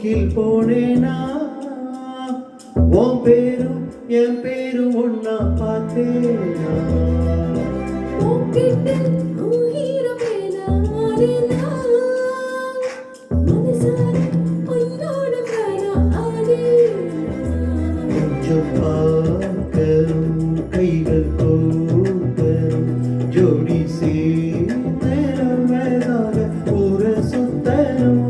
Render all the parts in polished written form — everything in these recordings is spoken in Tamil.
போக்கில் போனேனா உன் பேரும் என் பேரும் ஒன்னா பார்த்தேனா கொஞ்சம் பார்க்கரும் கைகள் கோர்க்கரும் ஜோடி சேரும் மேலாக ஒரு சுத்தரும்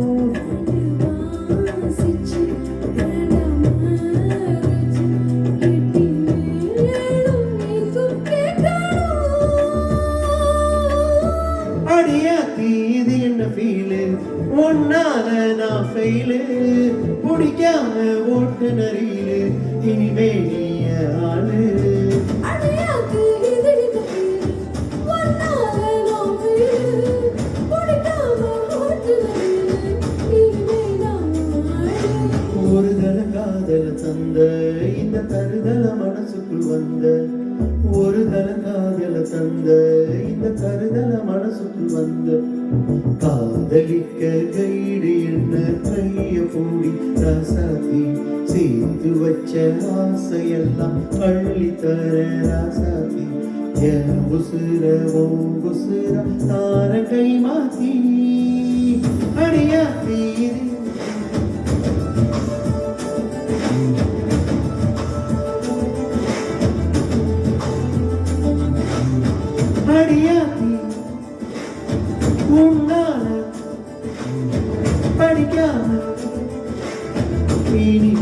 அடியாத்தி இது என்ன ஃபீலு ஒன்னால நான் ஃபெயிலு பிடிக்காம ஓட்டு நரியிலு இனிமே நீய ஆளு ஒரு தல காதல தந்த இந்த தருதல மனசுக்குள் வந்த ஒரு தல காதல தந்த இந்த தருதல மனசுக்குள் வந்த காதலிக்க கைடு என்ன கைய கூடி ராசாத்தி சேர்த்து வச்ச ஆசையெல்லாம் பள்ளி தர ராசாத்தி என் உசுர ஓ உசுர தார கை மாத்தி அடியாத்தி அடியாத்தி உன்னால படிக்காம இனி